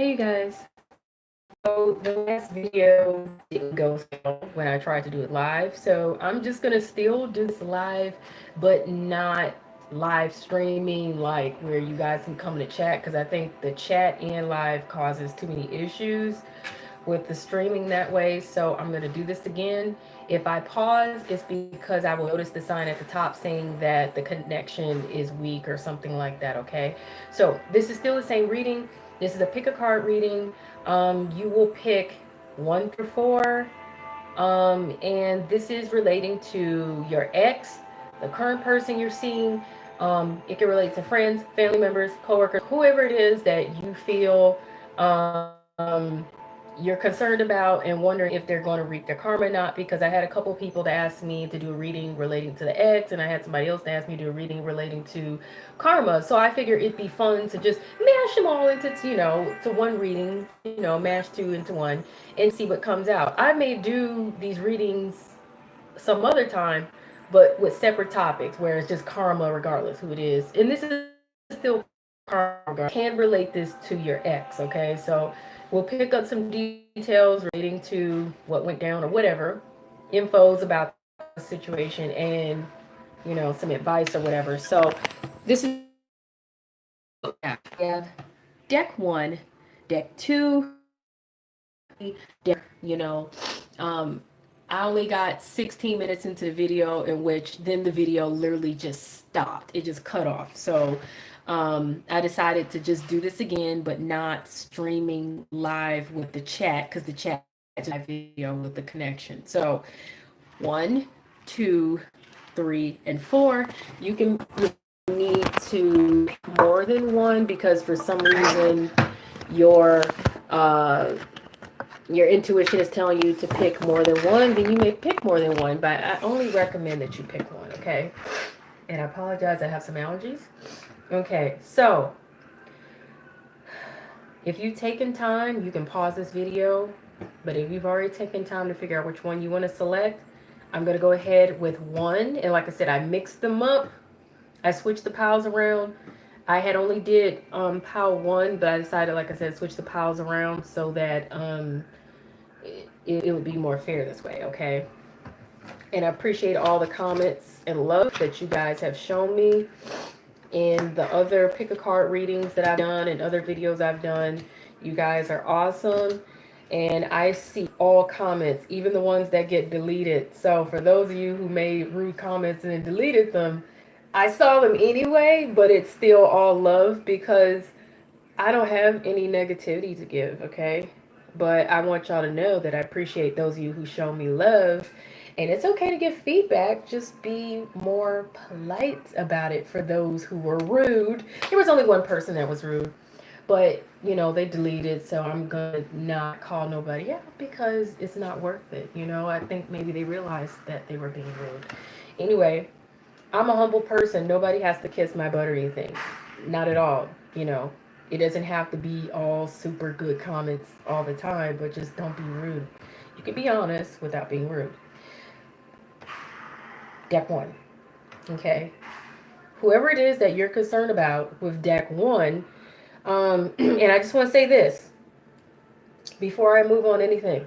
Hey you guys. So the last video didn't go well when I tried to do it live. So I'm just gonna still do this live, but not live streaming like where you guys can come to chat because I think the chat and live causes too many issues with the streaming that way. So I'm gonna do this again. If I pause, it's because I will notice the sign at the top saying that the connection is weak or something like that, okay? So this is still the same reading. This is a pick a card reading. You will pick 1 through 4. And this is relating to your ex, the current person you're seeing. It can relate to friends, family members, coworkers, whoever it is that you feel you're concerned about and wondering if they're going to reap their karma or not. Because I had a couple people that asked me to do a reading relating to the ex, and I had somebody else that asked me to do a reading relating to karma. So I figured it'd be fun to just mash them all into, to one reading, mash two into one and see what comes out. I may do these readings some other time, but with separate topics where it's just karma regardless who it is. And this is still karma regardless. Can relate this to your ex, okay? So we'll pick up some details relating to what went down or whatever, infos about the situation, and some advice or whatever. So this is we have deck 1, deck 2, deck, I only got 16 minutes into the video, in which then the video literally just stopped. It just cut off. So I decided to just do this again, but not streaming live with the chat, because the chat is live video with the connection. So 1, 2, 3, and 4. You can need to more than one because for some reason your uh, your intuition is telling you to pick more than one, then you may pick more than one, but I only recommend that you pick one, okay? And I apologize, I have some allergies. Okay, so if you've taken time, you can pause this video, but if you've already taken time to figure out which one you want to select, I'm going to go ahead with one. And like I said, I mixed them up. I switched the piles around. I had only did pile 1, but I decided, like I said, switch the piles around so that it would be more fair this way, okay? And I appreciate all the comments and love that you guys have shown me in the other pick a card readings that I've done and other videos I've done. You guys are awesome. And I see all comments, even the ones that get deleted. So for those of you who made rude comments and then deleted them, I saw them anyway, but it's still all love because I don't have any negativity to give, okay? But I want y'all to know that I appreciate those of you who show me love. And it's okay to give feedback, just be more polite about it for those who were rude. There was only one person that was rude, but they deleted, so I'm gonna not call nobody out because it's not worth it. I think maybe they realized that they were being rude. Anyway, I'm a humble person. Nobody has to kiss my butt or anything. Not at all. It doesn't have to be all super good comments all the time, but just don't be rude. You can be honest without being rude. Deck 1. Okay. Whoever it is that you're concerned about with deck 1, and I just want to say this before I move on anything.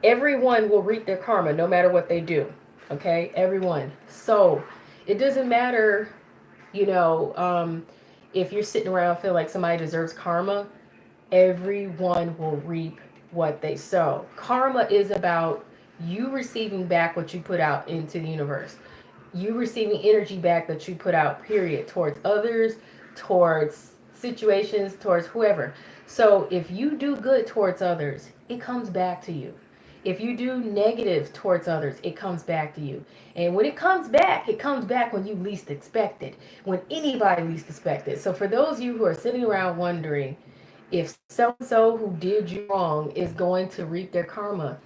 Everyone will reap their karma no matter what they do. Okay? Everyone. So it doesn't matter, if you're sitting around feeling like somebody deserves karma, everyone will reap what they sow. Karma is about you receiving back what you put out into the universe. You receiving energy back that you put out, period, towards others, towards situations, towards whoever. So if you do good towards others, it comes back to you. If you do negative towards others, it comes back to you. And when it comes back when you least expect it, when anybody least expect it. So for those of you who are sitting around wondering if so-and-so who did you wrong is going to reap their karma,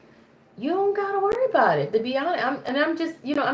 you don't gotta worry about it. To be honest, I'm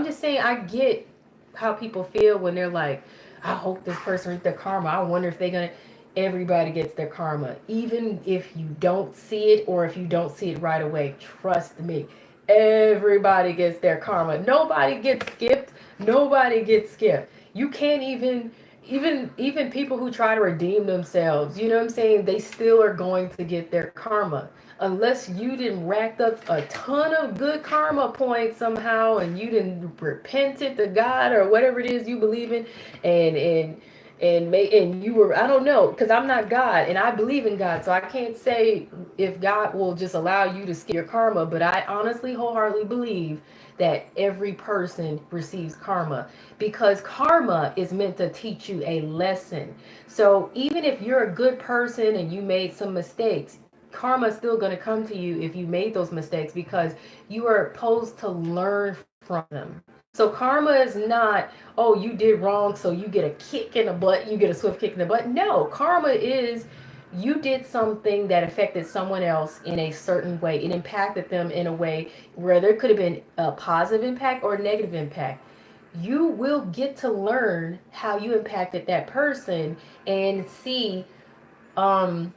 just saying I get how people feel when they're like, I hope this person reaps their karma. I wonder if they're gonna. Everybody gets their karma, even if you don't see it or if you don't see it right away. Trust me, everybody gets their karma. Nobody gets skipped. Nobody gets skipped. You can't even even people who try to redeem themselves, you know what I'm saying, they still are going to get their karma unless you didn't racked up a ton of good karma points somehow, and you didn't repented to God or whatever it is you believe in, and you were, I don't know, because I'm not God and I believe in God, so I can't say if God will just allow you to skip your karma, but I honestly wholeheartedly believe that every person receives karma, because karma is meant to teach you a lesson. So even if you're a good person and you made some mistakes, karma is still going to come to you if you made those mistakes, because you are supposed to learn from them. So karma is not, oh, you did wrong, so you get a kick in the butt, you get a swift kick in the butt. No, karma is you did something that affected someone else in a certain way. It impacted them in a way where there could have been a positive impact or a negative impact. You will get to learn how you impacted that person and see um,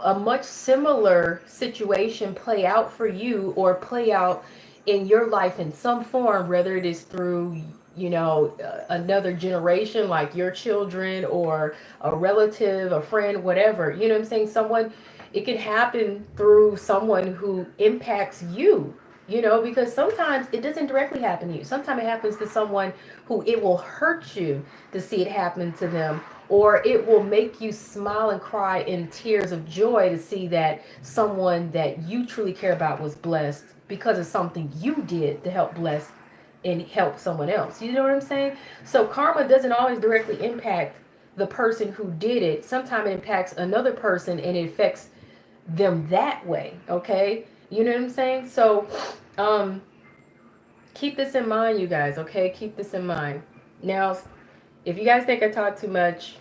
a much similar situation play out for you, or play out in your life in some form, whether it is through, another generation like your children, or a relative, a friend, whatever, you know what I'm saying, someone, it can happen through someone who impacts you, because sometimes it doesn't directly happen to you, sometimes it happens to someone who it will hurt you to see it happen to them, or it will make you smile and cry in tears of joy to see that someone that you truly care about was blessed because of something you did to help bless and help someone else. You know what I'm saying? So karma doesn't always directly impact the person who did it. Sometimes it impacts another person and it affects them that way. Okay? You know what I'm saying? So um keep this in mind, you guys, okay? Keep this in mind. Now, if you guys think I talk too much,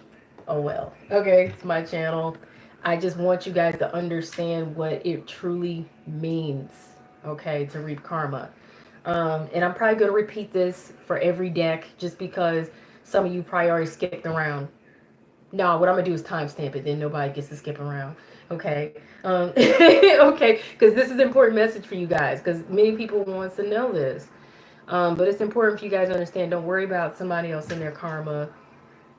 oh well. Okay, it's my channel. I just want you guys to understand what it truly means, okay, to reap karma. And I'm probably going to repeat this for every deck just because some of you probably already skipped around. No, what I'm going to do is timestamp it, then nobody gets to skip around. Okay. Okay, because this is an important message for you guys, because many people wants to know this. But it's important for you guys to understand, don't worry about somebody else and their karma.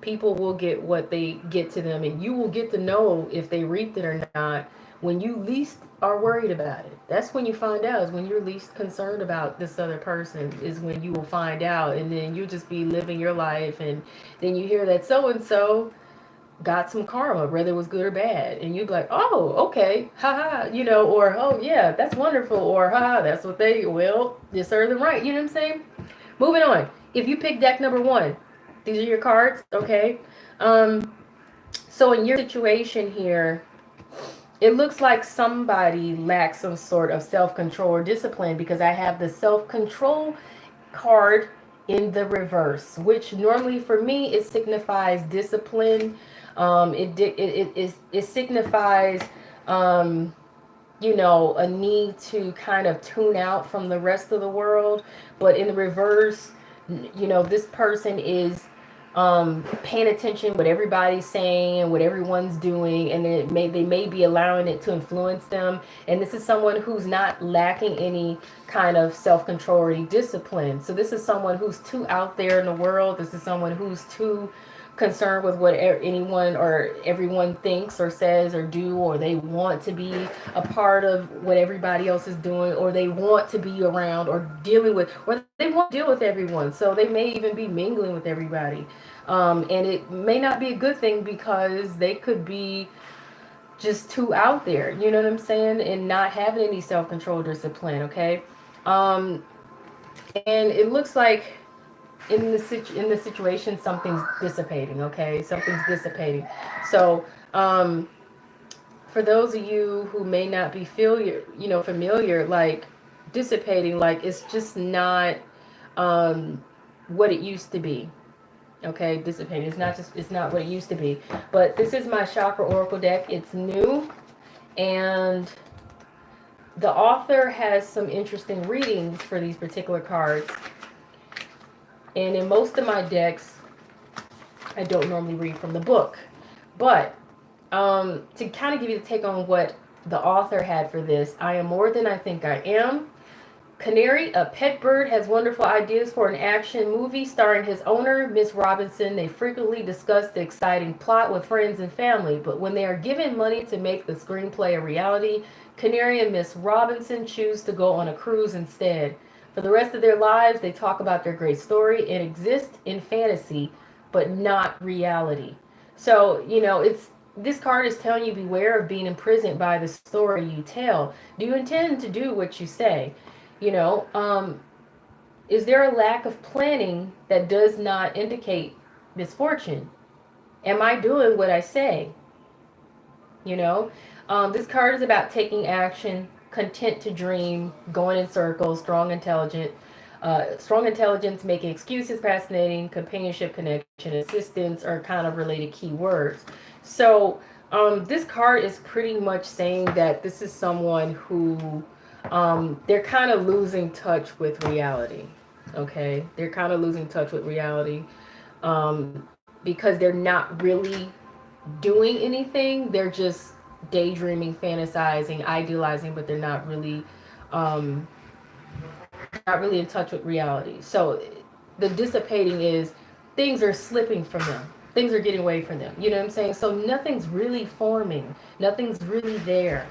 People will get what they get to them, and you will get to know if they reaped it or not when you least are worried about it. That's when you find out, is when you're least concerned about this other person, is when you will find out, and then you just be living your life, and then you hear that so and so got some karma, whether it was good or bad, and you'd be like, oh, okay, haha, or oh yeah, that's wonderful, or haha, that's what they, well, you serve them right, you know what I'm saying? Moving on. If you pick deck number one, these are your cards, okay? So in your situation here, it looks like somebody lacks some sort of self-control or discipline, because I have the self-control card in the reverse, which normally for me it signifies discipline. It signifies a need to kind of tune out from the rest of the world. But in the reverse, this person is paying attention what everybody's saying, what everyone's doing, and they may be allowing it to influence them. And this is someone who's not lacking any kind of self-control or any discipline. So this is someone who's too out there in the world. This is someone who's too concerned with what anyone or everyone thinks or says or do, or they want to be a part of what everybody else is doing, or they want to be around or dealing with, or they want to deal with everyone, so they may even be mingling with everybody, and it may not be a good thing, because they could be just too out there, you know what I'm saying, and not having any self-control, discipline. Okay. And it looks like in the situation, something's dissipating. Okay, something's dissipating. So for those of you who may not be familiar, like dissipating, like it's just not what it used to be. Okay, dissipating, it's not what it used to be. But this is my chakra oracle deck. It's new, and the author has some interesting readings for these particular cards. And in most of my decks, I don't normally read from the book. But to kind of give you the take on what the author had for this, I am more than I think I am. Canary, a pet bird, has wonderful ideas for an action movie starring his owner, Miss Robinson. They frequently discuss the exciting plot with friends and family, but when they are given money to make the screenplay a reality, Canary and Miss Robinson choose to go on a cruise instead. For the rest of their lives, they talk about their great story and exist in fantasy, but not reality. So, it's this card is telling you beware of being imprisoned by the story you tell. Do you intend to do what you say? You know, is there a lack of planning that does not indicate misfortune? Am I doing what I say? You know, this card is about taking action, content to dream, going in circles, strong intelligence, making excuses, fascinating, companionship, connection, assistance are kind of related key words. So, this card is pretty much saying that this is someone who they're kind of losing touch with reality. Okay, they're kind of losing touch with reality because they're not really doing anything. They're just daydreaming, fantasizing, idealizing, but they're um, not really in touch with reality. So the dissipating is things are slipping from them. Things are getting away from them. You know what I'm saying? So nothing's really forming. Nothing's really there.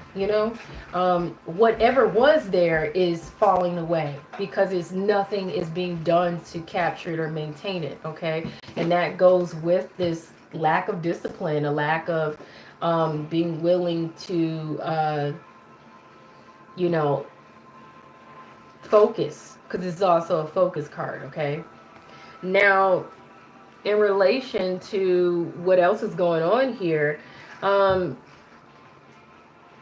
Whatever was there is falling away because nothing is being done to capture it or maintain it. Okay, and that goes with this lack of discipline, a lack of being willing to, you know, focus, because it's also a focus card. Okay, now in relation to what else is going on here, um,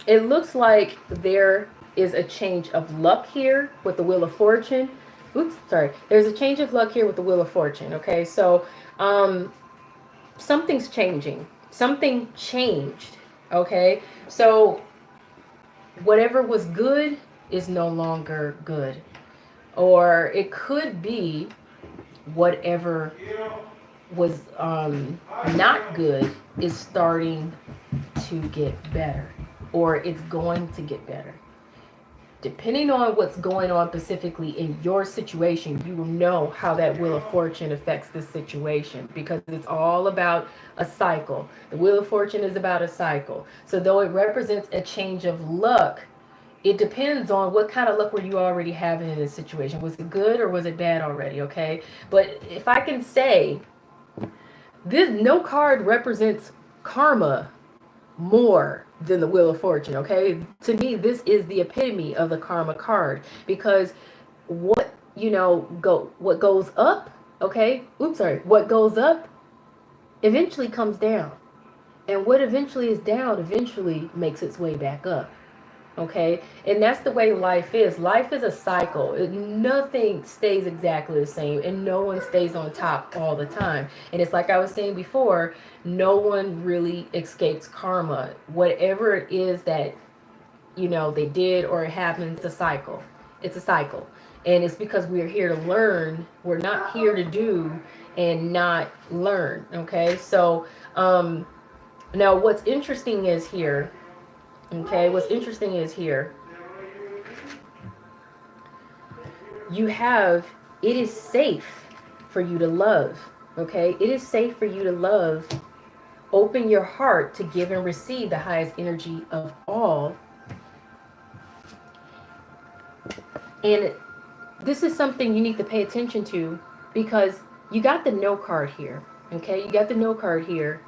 it looks like there is a change of luck here with the Wheel of Fortune. Oops, sorry. There's a change of luck here with the Wheel of Fortune. Okay, so something's changing. Something changed. Okay, so whatever was good is no longer good. Or it could be whatever was not good is starting to get better, or it's going to get better. Depending on what's going on specifically in your situation, you will know how that Wheel of Fortune affects this situation, because it's all about a cycle. The Wheel of Fortune is about a cycle. So though it represents a change of luck, it depends on what kind of luck were you already having in this situation. Was it good or was it bad already? Okay, but if I can say, this no card represents karma more than the Wheel of Fortune. Okay, to me this is the epitome of the karma card, because what goes up, okay, what goes up eventually comes down, and what eventually is down eventually makes its way back up. Okay, and that's the way life is. Life is a cycle. Nothing stays exactly the same, and no one stays on top all the time. And it's like I was saying before, no one really escapes karma. Whatever it is that they did or it happens, it's a cycle. It's a cycle, and it's because we're here to learn. We're not here to do and not learn. Okay, so now what's interesting is here. Okay, what's interesting is here, you have, it is safe for you to love. Okay, it is safe for you to love. Open your heart to give and receive the highest energy of all. And this is something you need to pay attention to, because you got the no card here. Okay, you got the no card here,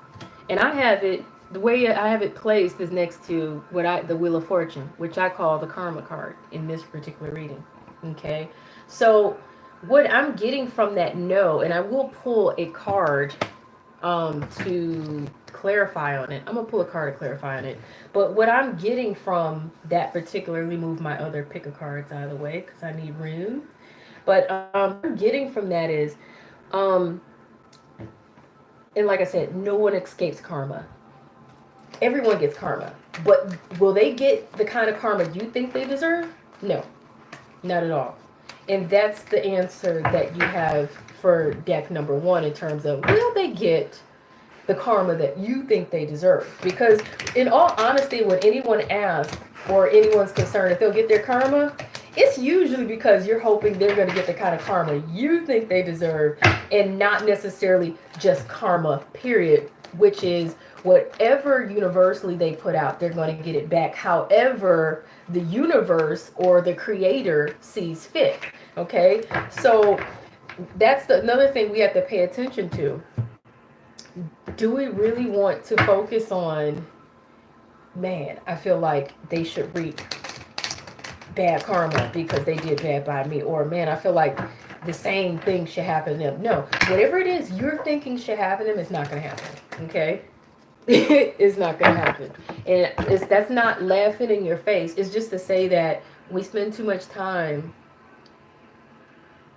and I have it. The way I have it placed is next to the Wheel of Fortune, which I call the karma card in this particular reading. Okay, so what I'm getting from that no, and I will pull a card to clarify on it. I'm gonna pull a card to clarify on it. But what I'm getting from that particularly, move my other pick of cards out of the way because I need room. But what I'm getting from that is, and like I said, no one escapes karma. Everyone gets karma, but will they get the kind of karma you think they deserve? No, not at all. And that's the answer that you have for deck number one, in terms of, will they get the karma that you think they deserve? Because in all honesty, when anyone asks or anyone's concerned if they'll get their karma, it's usually because you're hoping they're going to get the kind of karma you think they deserve, and not necessarily just karma, period, which is whatever universally they put out, they're going to get it back. However, the universe or the creator sees fit. Okay? So that's another thing we have to pay attention to. Do we really want to focus on, man, I feel like they should reap bad karma because they did bad by me, or man, I feel like the same thing should happen to them? No, whatever it is you're thinking should happen to them, it's not going to happen. Okay? It's not going to happen. And that's not laughing in your face. It's just to say that we spend too much time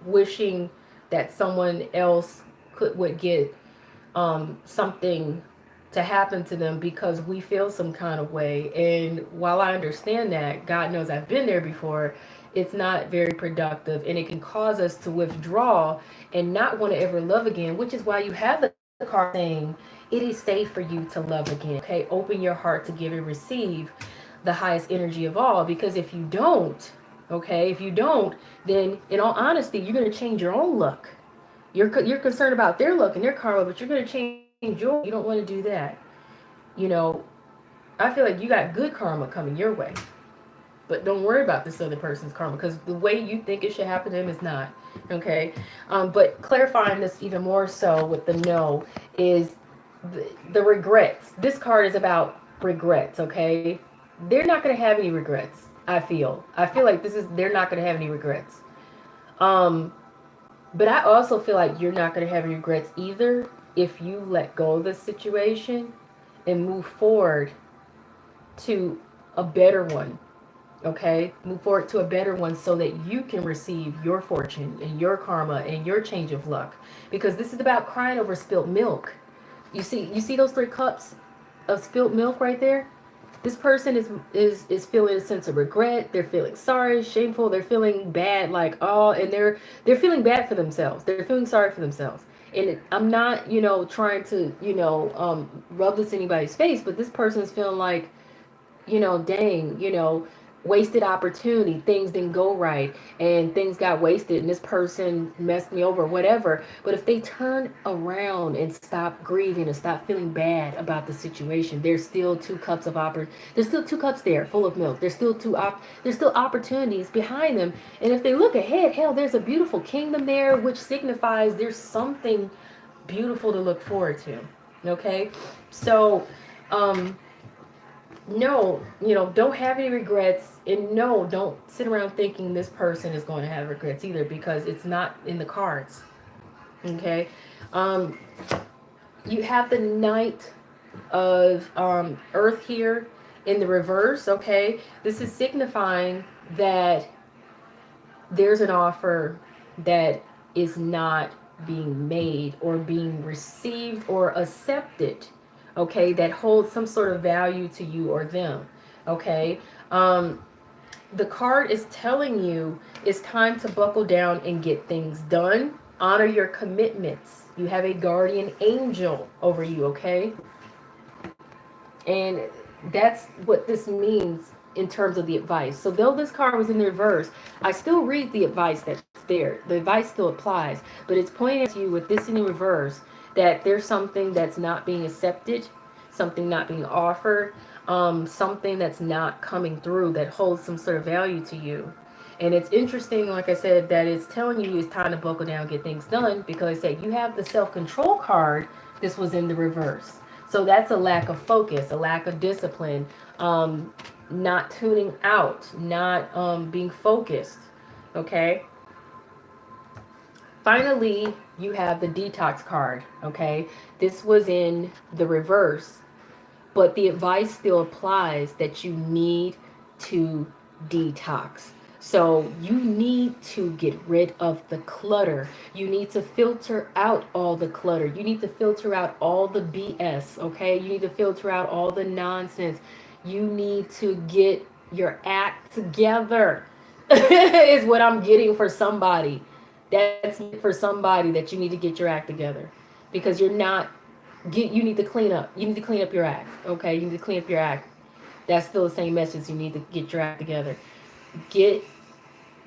wishing that someone else would get something to happen to them because we feel some kind of way. And while I understand that, God knows I've been there before, it's not very productive, and it can cause us to withdraw and not want to ever love again, which is why you have the card saying it is safe for you to love again. Okay, open your heart to give and receive the highest energy of all, because if you don't, okay, if you don't, then in all honesty, you're going to change your own luck. You're concerned about their luck and their karma, but you're going to change yours. You don't want to do that. You know, I feel like you got good karma coming your way, but don't worry about this other person's karma, because the way you think it should happen to them is not. Okay, but clarifying this even more so with the no is the regrets. This card is about regrets. Okay, they're not going to have any regrets. I feel like they're not going to have any regrets. But I also feel like you're not going to have any regrets either if you let go of the situation and move forward to a better one. Okay, move forward to a better one so that you can receive your fortune and your karma and your change of luck, because this is about crying over spilt milk. You see those 3 cups of spilt milk right there? This person is feeling a sense of regret. They're feeling sorry, shameful. They're feeling bad, like, oh, and they're feeling bad for themselves. They're feeling sorry for themselves. And I'm not, trying to, rub this in anybody's face, but this person is feeling like, dang, wasted opportunity. Things didn't go right and things got wasted and this person messed me over, whatever. But if they turn around and stop grieving and stop feeling bad about the situation, there's still 2 cups of there's still 2 cups there full of milk. There's still there's still opportunities behind them. And if they look ahead, hell, there's a beautiful kingdom there, which signifies there's something beautiful to look forward to. Okay? So, no, don't have any regrets. And no, don't sit around thinking this person is going to have regrets either, because it's not in the cards. Okay? You have the Knight of Earth here in the reverse. Okay? This is signifying that there's an offer that is not being made or being received or accepted. Okay, that holds some sort of value to you or them. Okay, the card is telling you it's time to buckle down and get things done. Honor your commitments. You have a guardian angel over you. Okay, and that's what this means in terms of the advice. So though this card was in the reverse, I still read the advice that's there. The advice still applies, but it's pointing to you with this in the reverse that there's something that's not being accepted, something not being offered, something that's not coming through that holds some sort of value to you. And it's interesting, like I said, that it's telling you it's time to buckle down, get things done, because I said you have the self-control card. This was in the reverse. So that's a lack of focus, a lack of discipline, not tuning out, not being focused. Okay? Finally, you have the detox card. Okay? This was in the reverse, but the advice still applies that you need to detox. So you need to get rid of the clutter. You need to filter out all the clutter. You need to filter out all the BS, okay? You need to filter out all the nonsense. You need to get your act together is what I'm getting for somebody. That's for somebody that you need to get your act together, because you're not, you need to clean up. You need to clean up your act, okay? You need to clean up your act. That's still the same message. You need to get your act together. Get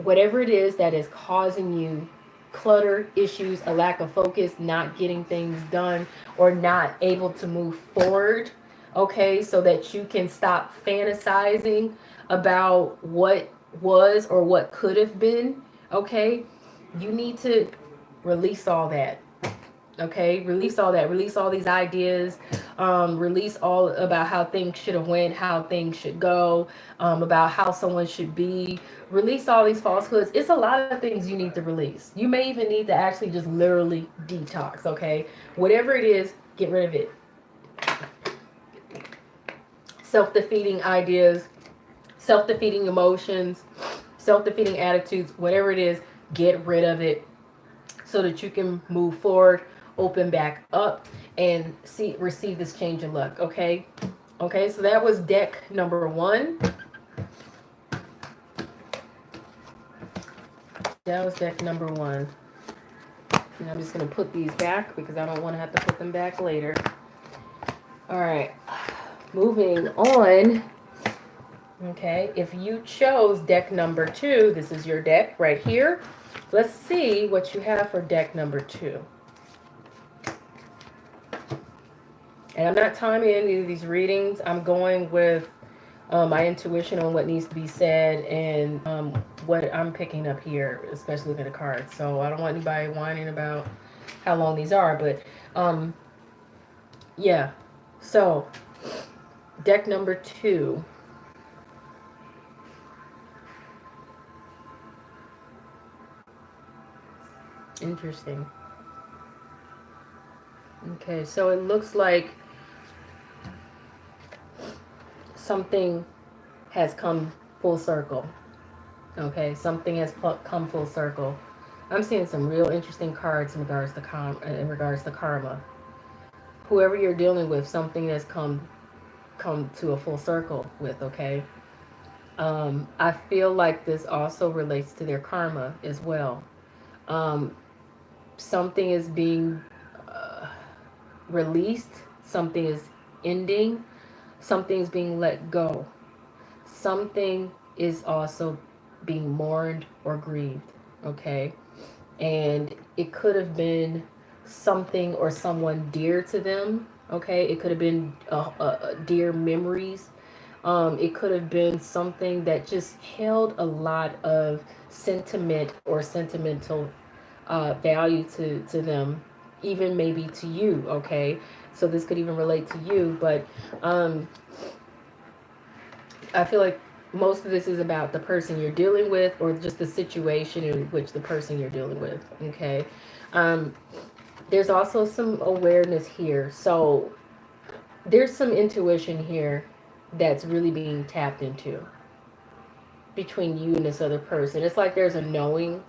whatever it is that is causing you clutter, issues, a lack of focus, not getting things done, or not able to move forward, okay, so that you can stop fantasizing about what was or what could have been, okay, you need to release all that. Okay, release all that, release all these ideas, release all about how things should have went, how things should go, about how someone should be. Release all these falsehoods. It's a lot of things you need to release. You may even need to actually just literally detox. Okay, whatever it is, get rid of it. Self-defeating ideas, self-defeating emotions, self-defeating attitudes, whatever it is, get rid of it so that you can move forward, open back up, and receive this change of luck. Okay, okay. So that was deck number 1. That was deck number 1. And I'm just gonna put these back because I don't want to have to put them back later. All right, moving on. Okay, if you chose deck number 2, this is your deck right here. Let's see what you have for deck number 2. And I'm not timing any of these readings. I'm going with my intuition on what needs to be said and what I'm picking up here, especially looking at the cards. So I don't want anybody whining about how long these are, but yeah. So deck number 2. Interesting. Okay, so it looks like something has come full circle. Okay, something has come full circle. I'm seeing some real interesting cards in regards to karma. Whoever you're dealing with, something has come to a full circle with. Okay, I feel like this also relates to their karma as well. Something is being released. Something is ending. Something's being let go. Something is also being mourned or grieved, okay? And it could have been something or someone dear to them, okay? It could have been dear memories. It could have been something that just held a lot of sentiment or sentimental value to them, even maybe to you, okay? So this could even relate to you, but I feel like most of this is about the person you're dealing with or just the situation in which the person you're dealing with, okay? There's also some awareness here. So there's some intuition here that's really being tapped into between you and this other person. It's like there's a knowing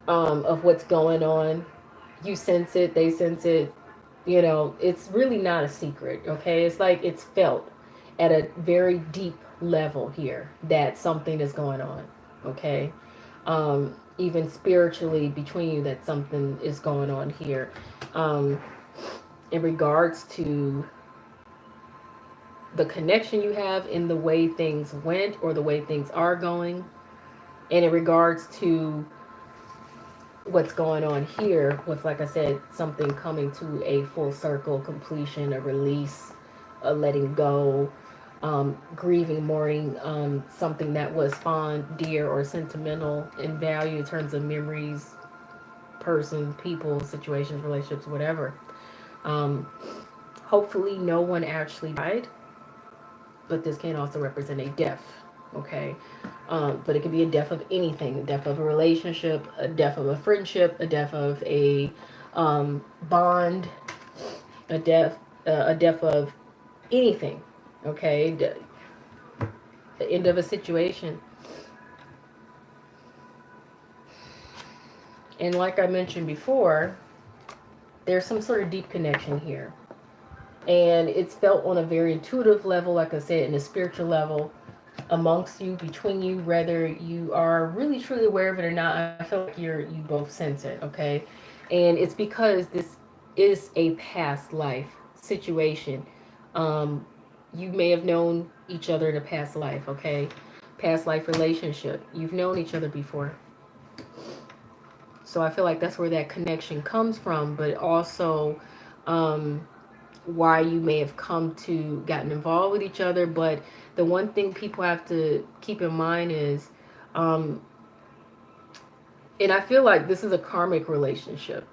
of what's going on. You sense it, they sense it. You know, it's really not a secret, okay? It's like it's felt at a very deep level here that something is going on, okay? Even spiritually between you, that something is going on here. In regards to the connection you have in the way things went or the way things are going, and in regards to what's going on here with, like I said, something coming to a full circle completion, a release, a letting go, grieving, mourning, something that was fond, dear, or sentimental in value in terms of memories, person, people, situations, relationships, whatever. Hopefully no one actually died, but this can also represent a death, okay? But it could be a death of anything, a death of a relationship, a death of a friendship, a death of a bond, a death of anything, okay? The end of a situation. And like I mentioned before, there's some sort of deep connection here. And it's felt on a very intuitive level, like I said, in a spiritual level, amongst you, between you, whether you are really truly aware of it or not. I feel like you both sense it, okay? And it's because this is a past life situation. You may have known each other in a past life, okay? past life relationship. You've known each other before. So I feel like that's where that connection comes from, but also why you may have come to gotten involved with each other. But the one thing people have to keep in mind is, and I feel like this is a karmic relationship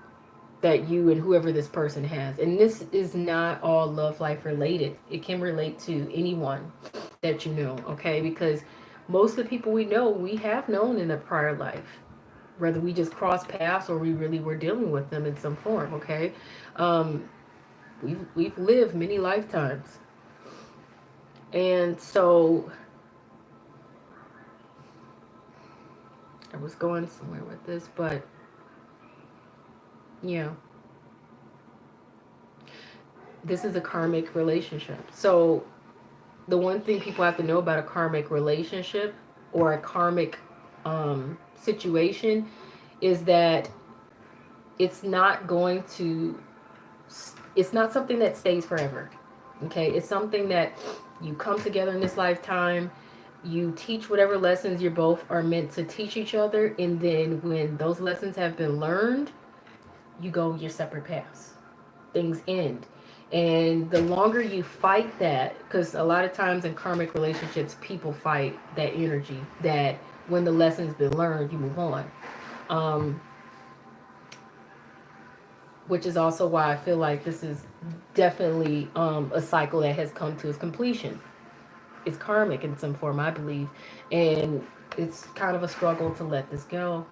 that you and whoever this person has. And this is not all love life related. It can relate to anyone that you know, okay? Because most of the people we know, we have known in a prior life, whether we just crossed paths or we really were dealing with them in some form, okay? Um, we've lived many lifetimes. And so I was going somewhere with this, but yeah. This is a karmic relationship. So the one thing people have to know about a karmic relationship or a karmic situation is that it's not going to, it's not something that stays forever. Okay, it's something that you come together in this lifetime, you teach whatever lessons you both are meant to teach each other, and then when those lessons have been learned, you go your separate paths. Things end. And the longer you fight that, because a lot of times in karmic relationships, people fight that energy that when the lesson's been learned, you move on. Um, which is also why I feel like this is definitely a cycle that has come to its completion. It's karmic in some form, I believe. And it's kind of a struggle to let this go.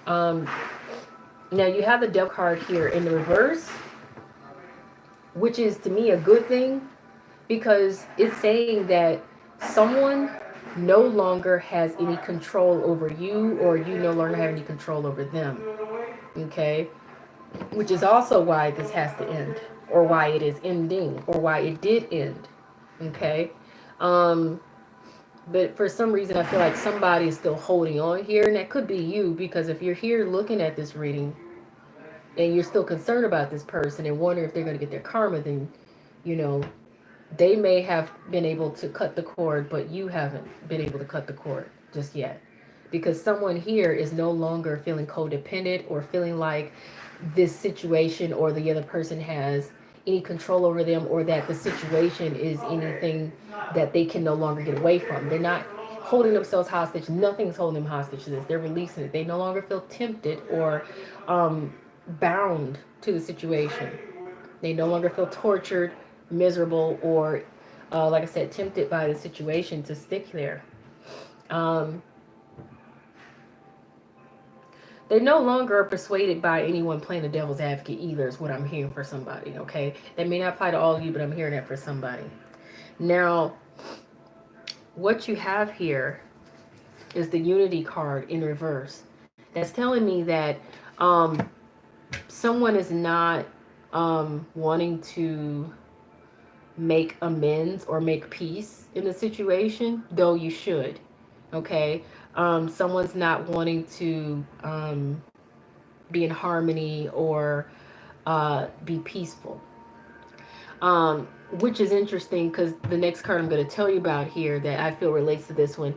Um, Now you have the Devil card here in the reverse, which is to me a good thing because it's saying that someone no longer has any control over you or you no longer have any control over them. Okay? Which is also why this has to end or why it is ending or why it did end. Okay? Um, but for some reason, I feel like somebody is still holding on here, and that could be you because if you're here looking at this reading and you're still concerned about this person and wonder if they're going to get their karma, then, you know, they may have been able to cut the cord, but you haven't been able to cut the cord just yet. Because someone here is no longer feeling codependent or feeling like this situation or the other person has any control over them or that the situation is anything that they can no longer get away from. They're not holding themselves hostage. Nothing's holding them hostage to this. They're releasing it. They no longer feel tempted or bound to the situation. They no longer feel tortured, miserable, or, like I said, tempted by the situation to stick there. They no longer are persuaded by anyone playing the devil's advocate either, is what I'm hearing for somebody, okay? That may not apply to all of you, but I'm hearing that for somebody. Now, what you have here is the Unity card in reverse. That's telling me that someone is not wanting to make amends or make peace in the situation, though you should. Okay? Someone's not wanting to be in harmony or be peaceful. Which is interesting because the next card I'm going to tell you about here that I feel relates to this one.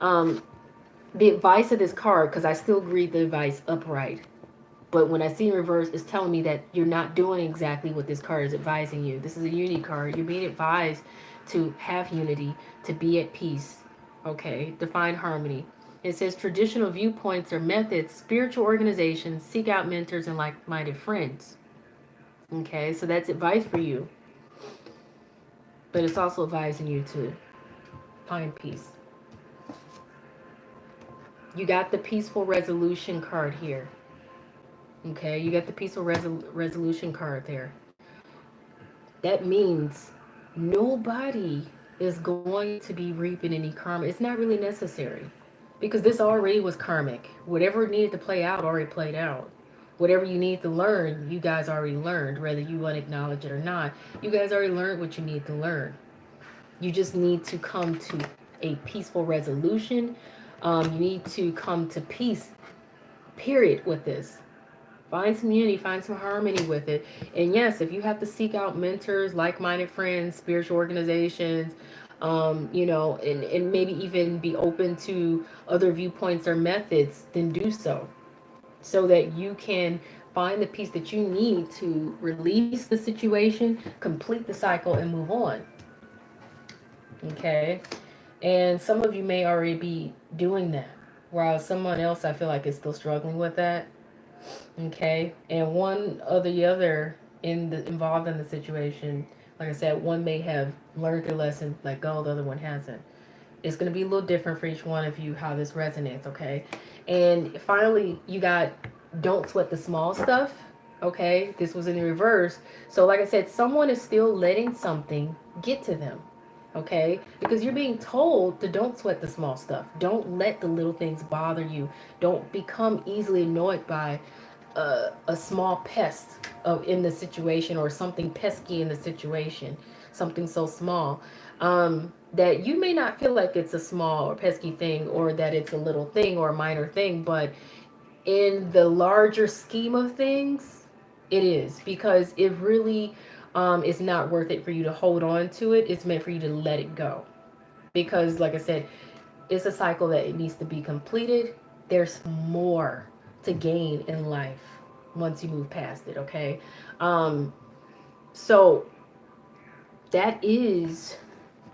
The advice of this card, because I still read the advice upright, but when I see in reverse, it's telling me that you're not doing exactly what this card is advising you. This is a unity card. You're being advised to have unity, to be at peace, okay? To find harmony. It says traditional viewpoints or methods, spiritual organizations, seek out mentors and like-minded friends. Okay, so that's advice for you. But it's also advising you to find peace. You got the peaceful resolution card here. Okay, you got the peaceful resolution card there. That means nobody is going to be reaping any karma. It's not really necessary because this already was karmic. Whatever needed to play out already played out. Whatever you need to learn, you guys already learned, whether you want to acknowledge it or not. You guys already learned what you need to learn. You just need to come to a peaceful resolution. You need to come to peace, period, with this. Find some unity, find some harmony with it. And yes, if you have to seek out mentors, like-minded friends, spiritual organizations, and maybe even be open to other viewpoints or methods, then do so, so that you can find the piece that you need to release the situation, complete the cycle, and move on. Okay? And some of you may already be doing that, while someone else I feel like is still struggling with that. Okay? And one or the other involved in the situation, like I said, one may have learned their lesson, let go, the other one hasn't. It's going to be a little different for each one of you how this resonates, okay? And finally, you got don't sweat the small stuff, okay? This was in the reverse. So, like I said, someone is still letting something get to them, okay? Because you're being told to don't sweat the small stuff. Don't let the little things bother you. Don't become easily annoyed by a small pest in the situation, or something pesky in the situation, something so small, that you may not feel like it's a small or pesky thing, or that it's a little thing or a minor thing, but in the larger scheme of things, it is, because it really is not worth it for you to hold on to it. It's meant for you to let it go, because like I said, it's a cycle that it needs to be completed. There's more to gain in life once you move past it, okay? Um, so that is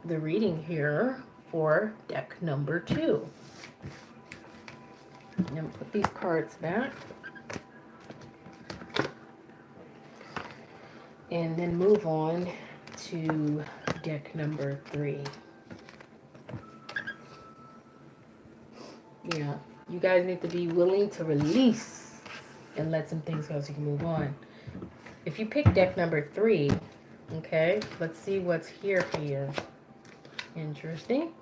the reading here for deck number 2. I'm going to put these cards back and then move on to deck number 3. Yeah, you guys need to be willing to release and let some things go so you can move on. If you pick deck number 3, okay, let's see what's here for you. Interesting,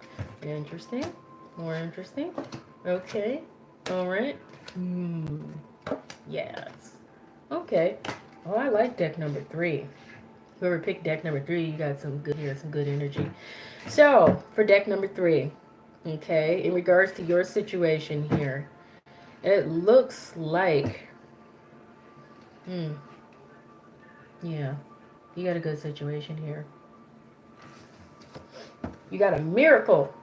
interesting, more interesting. Okay, all right. Yes. Okay. Oh, I like deck number 3. Whoever picked deck number 3, you got some good here, some good energy. So, for deck number 3, okay, in regards to your situation here, it looks like, yeah, you got a good situation here. You got a miracle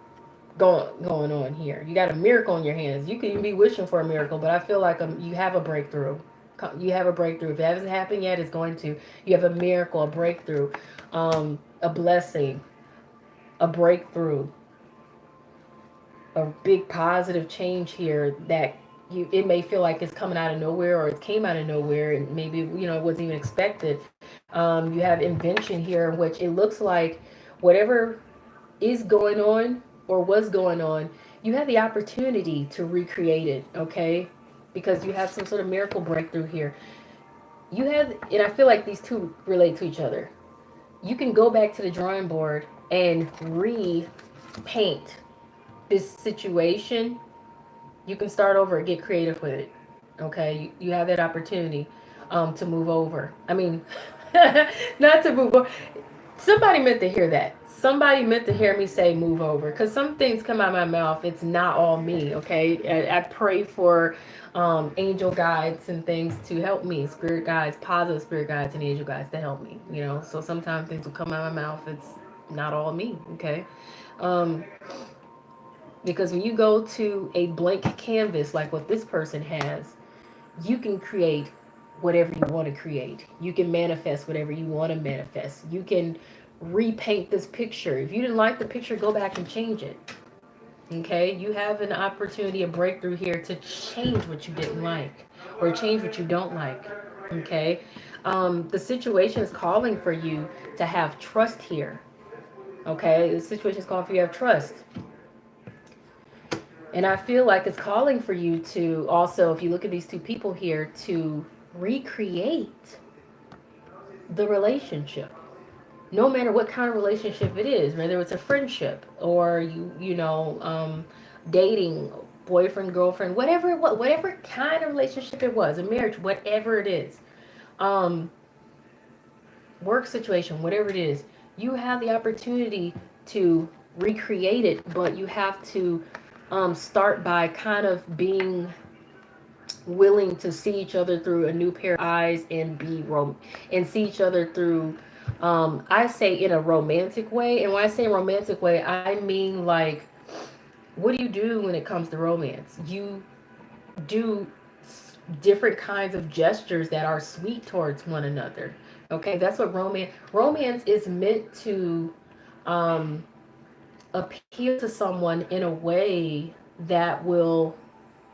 going on here. You got a miracle in your hands. You could even be wishing for a miracle, but I feel like you have a breakthrough. You have a breakthrough. If it hasn't happened yet, it's going to. You have a miracle, a breakthrough, a blessing, a breakthrough, a big positive change here that it may feel like it's coming out of nowhere, or it came out of nowhere, and maybe it wasn't even expected. You have invention here, which it looks like whatever is going on or was going on, you have the opportunity to recreate it, okay? Because you have some sort of miracle breakthrough here. You have, and I feel like these two relate to each other. You can go back to the drawing board and repaint this situation. You can start over and get creative with it, okay? You have that opportunity to move over. I mean, not to move over. Somebody meant to hear that. Somebody meant to hear me say move over, because some things come out of my mouth. It's not all me, okay? I pray for angel guides and things to help me, spirit guides, positive spirit guides and angel guides to help me, So sometimes things will come out of my mouth. It's not all me, okay? Um, because when you go to a blank canvas like what this person has, you can create whatever you want to create. You can manifest whatever you want to manifest. You can repaint this picture. If you didn't like the picture, go back and change it. Okay? You have an opportunity, a breakthrough here to change what you didn't like, or change what you don't like. Okay? The situation is calling for you to have trust here. Okay? The situation is calling for you to have trust. And I feel like it's calling for you to also, if you look at these two people here, to recreate the relationship. No matter what kind of relationship it is, whether it's a friendship or dating, boyfriend, girlfriend, whatever kind of relationship it was, a marriage, whatever it is, work situation, whatever it is, you have the opportunity to recreate it, but you have to start by kind of being willing to see each other through a new pair of eyes and and see each other through, I say, in a romantic way. And when I say romantic way, I mean like, what do you do when it comes to romance? You do different kinds of gestures that are sweet towards one another. Okay, that's what romance is meant to, um, appeal to someone in a way that will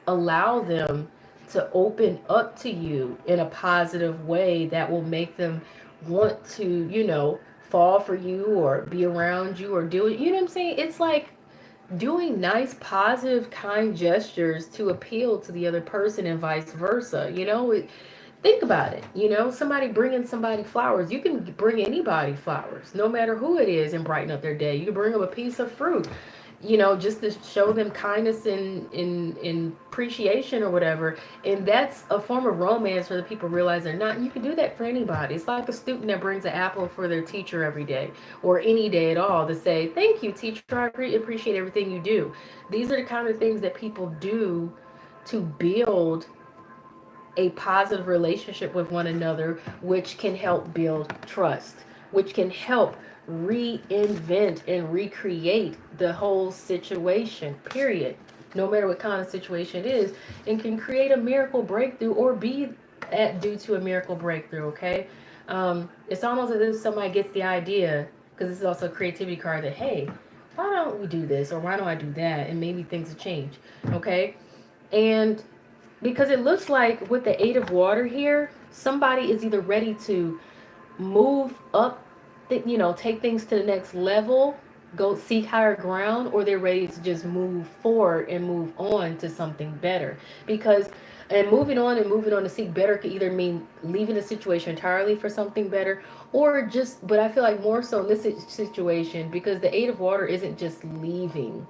allow them to open up to you in a positive way that will make them want to, fall for you or be around you or do it. You know what I'm saying? It's like doing nice, positive, kind gestures to appeal to the other person and vice versa. Think about it. Somebody bringing somebody flowers. You can bring anybody flowers, no matter who it is, and brighten up their day. You can bring them a piece of fruit, just to show them kindness and in appreciation or whatever. And that's a form of romance where the people realize they're not. And you can do that for anybody. It's like a student that brings an apple for their teacher every day or any day at all to say, thank you, teacher. I appreciate everything you do. These are the kind of things that people do to build a positive relationship with one another, which can help build trust, which can help reinvent and recreate the whole situation, period. No matter what kind of situation it is, and can create a miracle breakthrough or be due to a miracle breakthrough, okay? It's almost as if somebody gets the idea, because this is also a creativity card, that, hey, why don't we do this or why don't I do that? And maybe things will change, okay? And because it looks like with the Eight of Water here, somebody is either ready to move up, take things to the next level, go seek higher ground, or they're ready to just move forward and move on to something better. Because, and moving on to seek better could either mean leaving a situation entirely for something better, or just, but I feel like more so in this situation, because the Eight of Water isn't just leaving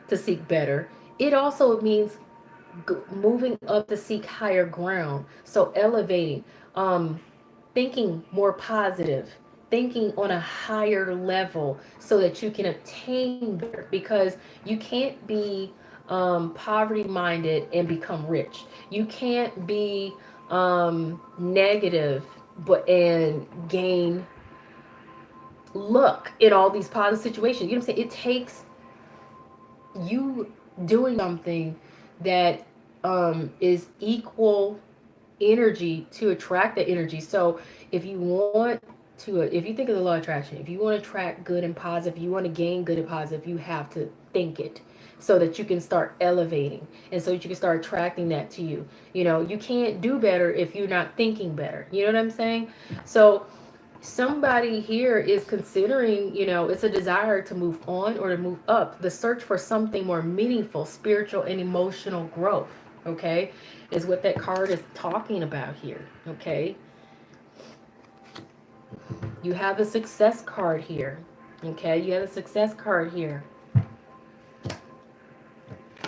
to seek better, it also means moving up to seek higher ground. So elevating, thinking more positive, thinking on a higher level so that you can obtain better. Because you can't be poverty minded and become rich. You can't be negative and gain luck in all these positive situations. You know what I'm saying? It takes you doing something that is equal energy to attract the energy. So if you think of the law of attraction, if you want to attract good and positive, you want to gain good and positive, you have to think it so that you can start elevating and so that you can start attracting that to you. You can't do better if you're not thinking better. You know what I'm saying? So somebody here is considering, it's a desire to move on or to move up, the search for something more meaningful, spiritual and emotional growth, okay, is what that card is talking about here, okay? You have the success card here, okay? You have the success card here.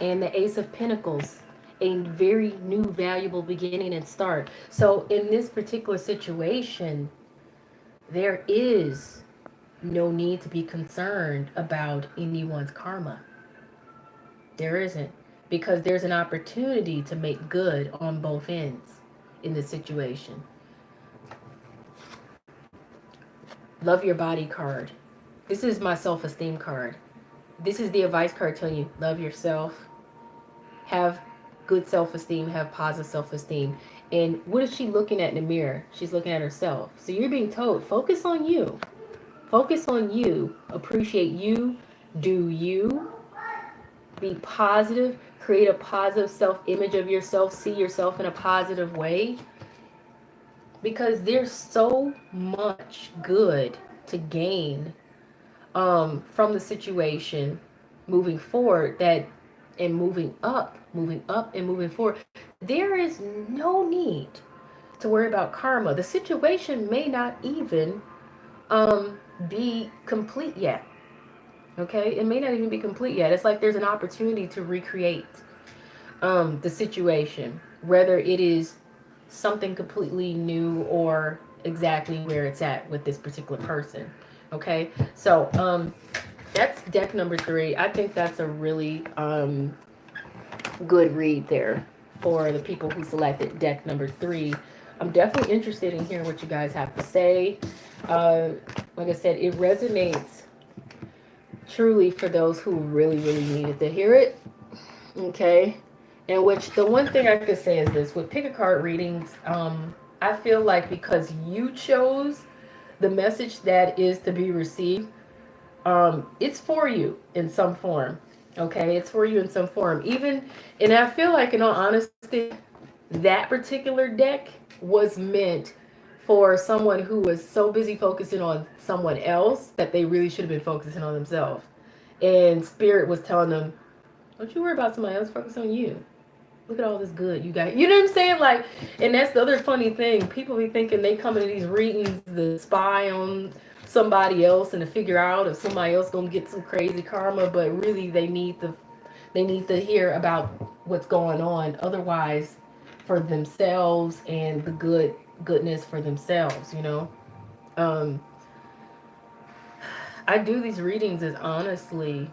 And the Ace of Pentacles, a very new, valuable beginning and start. So in this particular situation, there is no need to be concerned about anyone's karma. There isn't. Because there's an opportunity to make good on both ends in this situation. Love your body card. This is my self-esteem card. This is the advice card telling you, love yourself, have good self-esteem, have positive self-esteem. And what is she looking at in the mirror? She's looking at herself. So you're being told, focus on you. Focus on you. Appreciate you. Do you. Be positive. Create a positive self-image of yourself. See yourself in a positive way. Because there's so much good to gain from the situation moving forward, and moving up and moving forward. There is no need to worry about karma. The situation may not even be complete yet. Okay, it may not even be complete yet. It's like there's an opportunity to recreate the situation, whether it is something completely new or exactly where it's at with this particular person. Okay, so that's deck number 3. I think that's a really good read there for the people who selected deck number 3. I'm definitely interested in hearing what you guys have to say. Like I said, it resonates truly for those who really, really needed to hear it. Okay. And which the one thing I could say is this with pick a card readings, I feel like because you chose the message that is to be received, it's for you in some form. Okay, it's for you in some form. Even, and I feel like, in all honesty, that particular deck was meant for someone who was so busy focusing on someone else that they really should have been focusing on themselves. And Spirit was telling them, don't you worry about somebody else, focus on you. Look at all this good you got. You know what I'm saying? Like, and that's the other funny thing. People be thinking they come into these readings to spy on somebody else and to figure out if somebody else gonna get some crazy karma, but really they need to hear about what's going on. Otherwise, for themselves and the goodness for themselves, you know. Um, I do these readings as honestly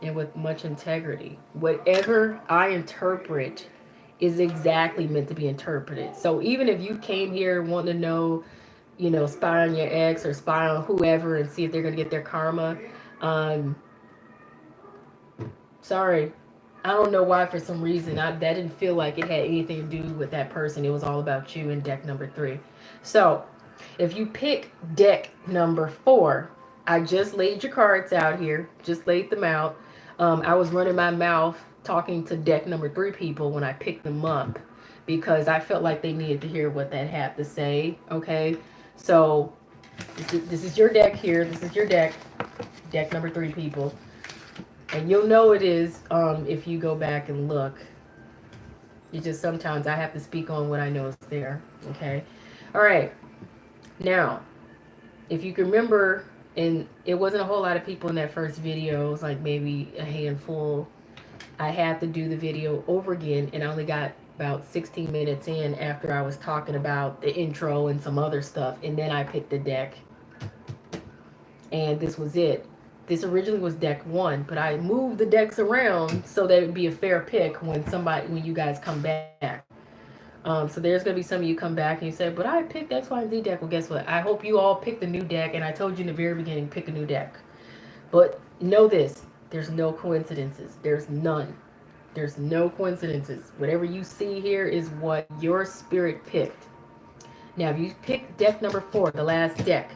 and with much integrity. Whatever I interpret is exactly meant to be interpreted. So even if you came here wanting to know, you know, spy on your ex or spy on whoever and see if they're going to get their karma, um, sorry. I don't know why, for some reason, that didn't feel like it had anything to do with that person. It was all about you in deck number 3. So if you pick deck number 4, I just laid your cards out here, just laid them out. I was running my mouth talking to deck number 3 people when I picked them up because I felt like they needed to hear what that had to say. Okay, so this is your deck here. This is your deck, deck number 3 people. And you'll know it is if you go back and look. You just sometimes I have to speak on what I know is there. Okay. All right. Now, if you can remember, and it wasn't a whole lot of people in that first video, it was like maybe a handful. I had to do the video over again, and I only got about 16 minutes in after I was talking about the intro and some other stuff, and then I picked the deck. And this was it. This originally was deck 1, but I moved the decks around so that it would be a fair pick when you guys come back. So there's going to be some of you come back and you say, but I picked X, Y, and Z deck. Well, guess what? I hope you all picked a new deck, and I told you in the very beginning, pick a new deck. But know this, there's no coincidences. There's none. There's no coincidences. Whatever you see here is what your spirit picked. Now, if you pick deck number 4, the last deck,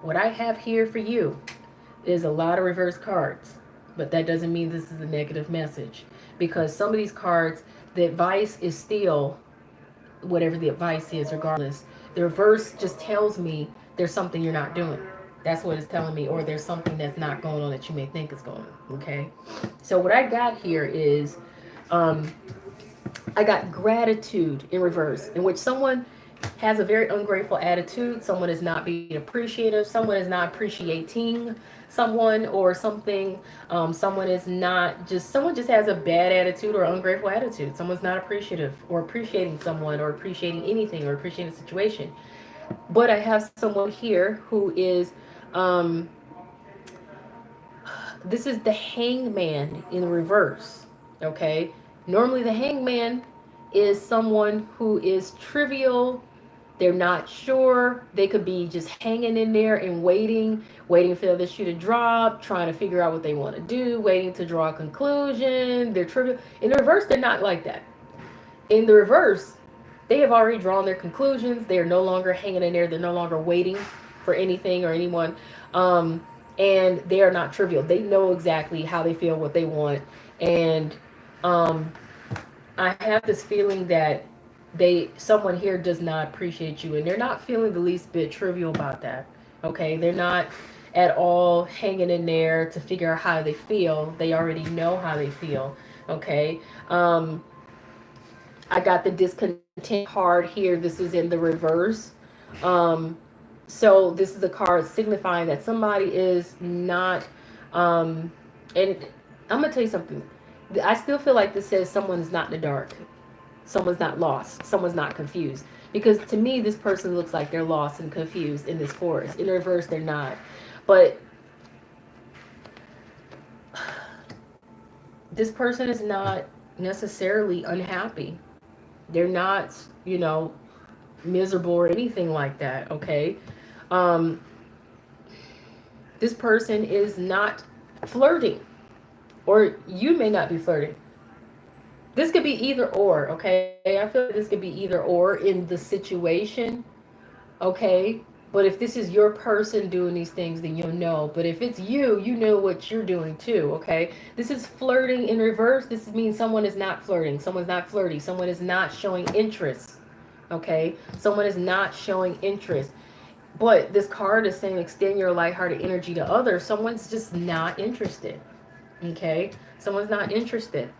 what I have here for you is a lot of reverse cards, but that doesn't mean this is a negative message, because some of these cards, the advice is still whatever the advice is, regardless. The reverse just tells me there's something you're not doing. That's what it's telling me, or there's something that's not going on that you may think is going on. Okay, so what I got here is I got gratitude in reverse, in which someone has a very ungrateful attitude. Someone is not being appreciative. Someone is not appreciating someone or something. Someone just has a bad attitude or ungrateful attitude. Someone's not appreciative or appreciating someone or appreciating anything or appreciating a situation. But I have someone here who is, this is the hangman in reverse. Okay. Normally the hangman is someone who is trivial. They're not sure. They could be just hanging in there and waiting for the shoe to drop, trying to figure out what they want to do, waiting to draw a conclusion. They're trivial. In the reverse, they're not like that. In the reverse, they have already drawn their conclusions. They are no longer hanging in there. They're no longer waiting for anything or anyone. And they are not trivial. They know exactly how they feel, what they want. And I have this feeling that someone here does not appreciate you, and they're not feeling the least bit trivial about that. Okay, they're not at all hanging in there to figure out how they feel. They already know how they feel. Okay, I got the discontent card here. This is in the reverse. So this is a card signifying that somebody is not, and I'm gonna tell you something. I still feel like this says someone's not in the dark. Someone's not lost. Someone's not confused. Because to me, this person looks like they're lost and confused in this forest. In reverse, they're not. But this person is not necessarily unhappy. They're not, you know, miserable or anything like that, okay? Um, this person is not flirting, or you may not be flirting. This could be either or, okay? I feel like this could be either or in the situation, okay? But if this is your person doing these things, then you'll know. But if it's you, you know what you're doing too, okay? This is flirting in reverse. This means someone is not flirting. Someone's not flirty. Someone is not showing interest, okay? Someone is not showing interest. But this card is saying extend your lighthearted energy to others. Someone's just not interested, okay? Someone's not interested.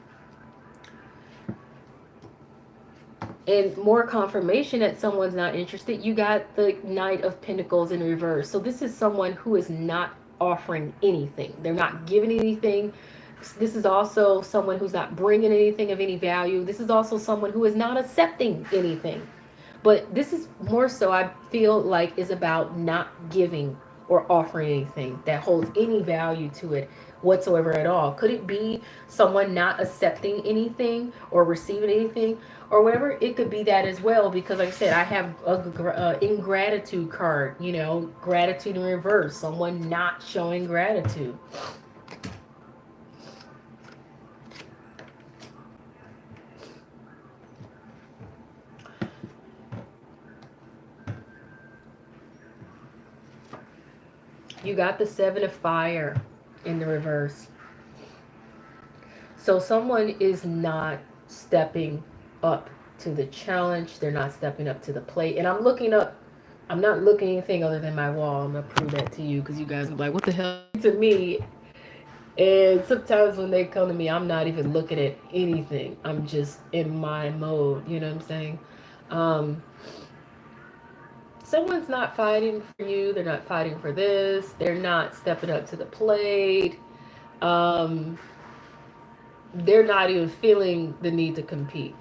And more confirmation that someone's not interested, you got the Knight of Pentacles in reverse. So this is someone who is not offering anything. They're not giving anything. This is also someone who's not bringing anything of any value. This is also someone who is not accepting anything. But this is more so, I feel like, is about not giving or offering anything that holds any value to it whatsoever at all. Could it be someone not accepting anything or receiving anything or whatever? It could be that as well, because like I said, I have a ingratitude card, you know, gratitude in reverse, someone not showing gratitude. You got the Seven of Fire in the reverse. So someone is not stepping up to the challenge. They're not stepping up to the plate. And I'm looking up, I'm not looking anything other than my wall. I'm going to prove that to you because you guys are like, what the hell to me? And sometimes when they come to me, I'm not even looking at anything. I'm just in my mode. You know what I'm saying? Um, Someone's not fighting for you. They're not fighting for this. They're not stepping up to the plate. Um, they're not even feeling the need to compete,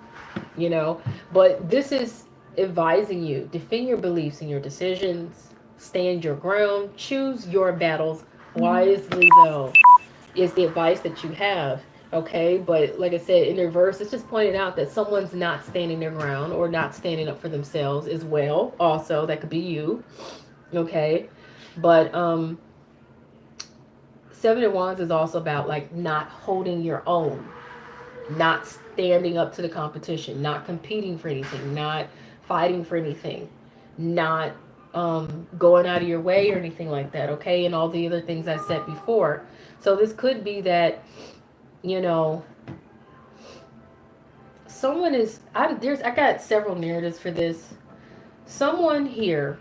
you know. But this is advising you: defend your beliefs and your decisions, stand your ground, choose your battles wisely, though, is the advice that you have, okay? But like I said, in reverse, it's just pointing out that someone's not standing their ground or not standing up for themselves as well. Also, that could be you, okay? But Seven of Wands is also about like not holding your own, not standing up to the competition, not competing for anything, not fighting for anything, not going out of your way or anything like that, okay? And all the other things I said before. So this could be that, you know, someone is, I got several narratives for this. Someone here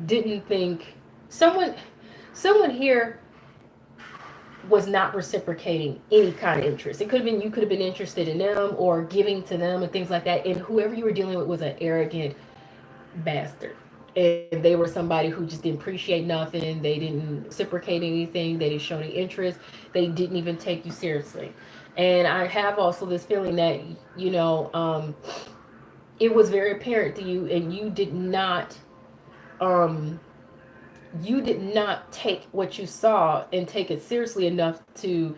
didn't think, someone here was not reciprocating any kind of interest. It could have been you could have been interested in them or giving to them and things like that. And whoever you were dealing with was an arrogant bastard. And they were somebody who just didn't appreciate nothing. They didn't reciprocate anything. They didn't show any interest. They didn't even take you seriously. And I have also this feeling that, you know, it was very apparent to you, and um, you did not take what you saw and take it seriously enough to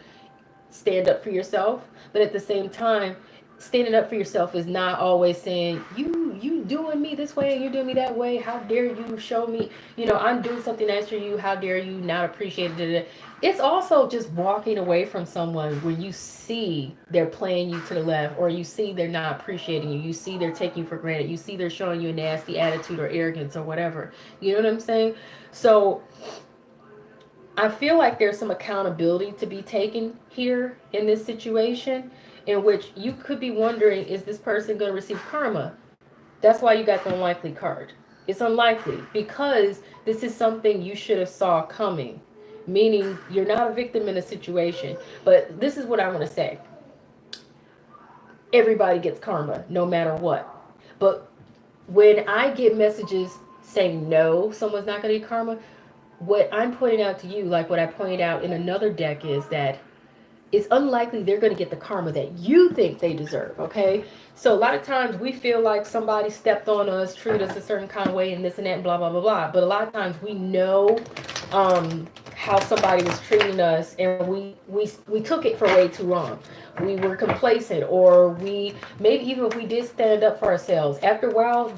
stand up for yourself. But at the same time, standing up for yourself is not always saying you doing me this way and you doing me that way. How dare you show me, you know, I'm doing something nice for you. How dare you not appreciate it? It's also just walking away from someone when you see they're playing you to the left, or you see they're not appreciating you. You see they're taking you for granted. You see they're showing you a nasty attitude or arrogance or whatever. You know what I'm saying? So I feel like there's some accountability to be taken here in this situation, in which you could be wondering, is this person going to receive karma? That's why you got the unlikely card. It's unlikely because this is something you should have saw coming, meaning you're not a victim in a situation. But this is what I want to say. Everybody gets karma no matter what. But when I get messages saying no, someone's not going to get karma, what I'm pointing out to you, like what I pointed out in another deck, is that it's unlikely they're going to get the karma that you think they deserve, okay? So a lot of times we feel like somebody stepped on us, treated us a certain kind of way, and this and that, and blah, blah, blah, blah. But a lot of times we know how somebody was treating us, and we took it for way too long. We were complacent, or we, maybe even if we did stand up for ourselves, after a while,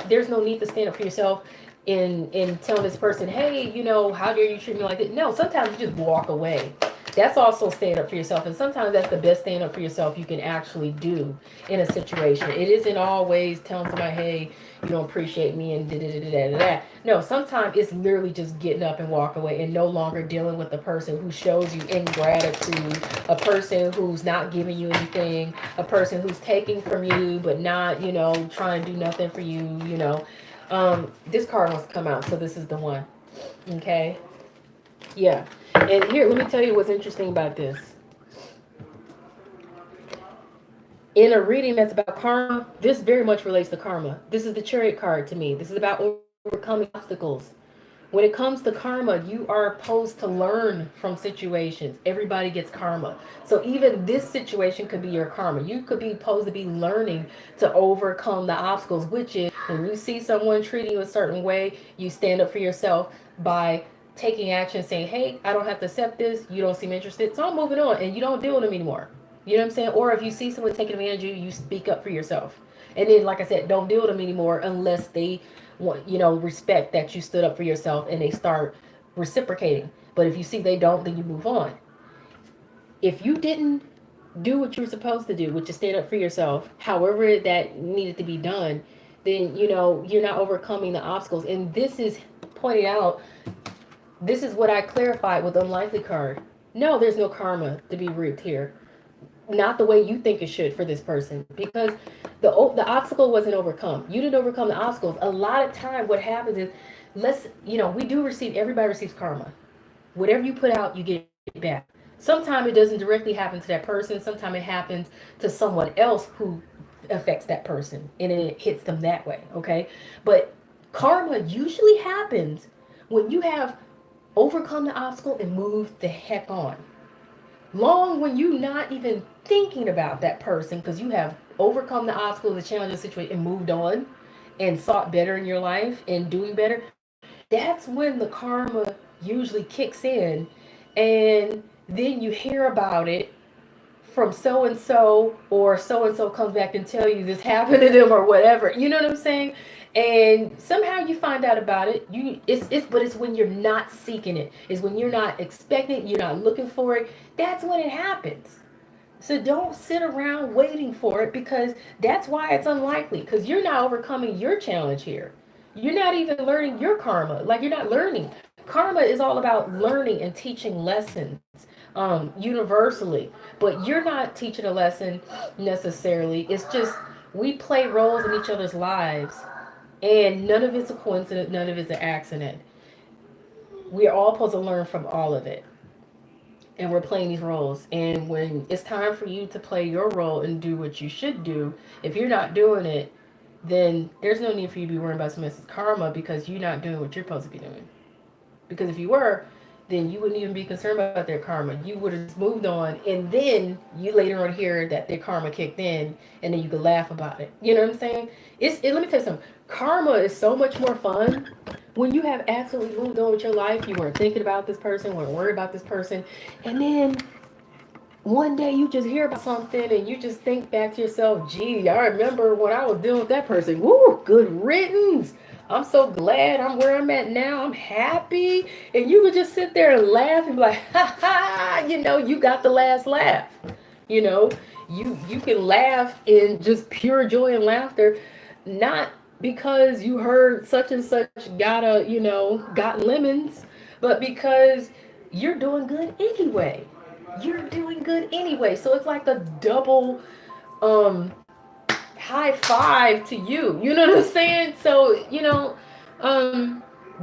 there's no need to stand up for yourself in telling this person, hey, how dare you treat me like that? No, sometimes you just walk away. That's also stand up for yourself, and sometimes that's the best stand up for yourself you can actually do in a situation. It isn't always telling somebody, hey, you don't appreciate me and da da da da da da. No, sometimes it's literally just getting up and walk away and no longer dealing with the person who shows you ingratitude, a person who's not giving you anything, a person who's taking from you but not, trying to do nothing for you. This card wants to come out, so this is the one. Okay. Yeah. And here, let me tell you what's interesting about this. In a reading that's about karma, this very much relates to karma. This is the Chariot card to me. This is about overcoming obstacles. When it comes to karma, you are supposed to learn from situations. Everybody gets karma. So even this situation could be your karma. You could be supposed to be learning to overcome the obstacles, which is when you see someone treating you a certain way, you stand up for yourself by taking action, saying, hey, I don't have to accept this. You don't seem interested. So I'm moving on, and you don't deal with them anymore. You know what I'm saying? Or if you see someone taking advantage of you, you speak up for yourself. And then, like I said, don't deal with them anymore unless they want, respect that you stood up for yourself and they start reciprocating. But if you see they don't, then you move on. If you didn't do what you were supposed to do, which is stand up for yourself, however that needed to be done, then, you're not overcoming the obstacles. And this is pointed out, this is what I clarified with the unlikely card. No, there's no karma to be reaped here. Not the way you think it should for this person, because the obstacle wasn't overcome. You didn't overcome the obstacles. A lot of time what happens is, we do receive, everybody receives karma. Whatever you put out, you get back. Sometimes it doesn't directly happen to that person. Sometimes it happens to someone else who affects that person, and it hits them that way, okay? But karma usually happens when you have overcome the obstacle and move the heck on. Long when you not even thinking about that person because you have overcome the obstacle, the challenge, the situation, and moved on and sought better in your life and doing better, that's when the karma usually kicks in. And then you hear about it from so and so comes back and tell you this happened to them or whatever. You know what I'm saying? And somehow you find out about it. But it's when you're not seeking it. It's when you're not expecting it, you're not looking for it. That's when it happens. So don't sit around waiting for it, because that's why it's unlikely, because you're not overcoming your challenge here. You're not even learning your karma. Like, you're not learning. Karma is all about learning and teaching lessons universally. But you're not teaching a lesson necessarily. It's just we play roles in each other's lives, and none of it's a coincidence, none of it's an accident. We're all supposed to learn from all of it. And we're playing these roles. And when it's time for you to play your role and do what you should do, if you're not doing it, then there's no need for you to be worrying about someone else's karma, because you're not doing what you're supposed to be doing. Because if you were, then you wouldn't even be concerned about their karma. You would have just moved on, and then you later on hear that their karma kicked in, and then you could laugh about it. You know what I'm saying? Let me tell you something. Karma is so much more fun when you have absolutely moved on with your life. You weren't thinking about this person, weren't worried about this person, and then one day you just hear about something and you just think back to yourself, gee, I remember when I was dealing with that person. Woo, good riddance. I'm so glad I'm where I'm at now. I'm happy. And you would just sit there and laugh and be like, ha ha, you got the last laugh. You know, you can laugh in just pure joy and laughter, not because you heard such and such got lemons, but because you're doing good anyway. You're doing good anyway. So it's like a double um high five to you. You know what I'm saying? So,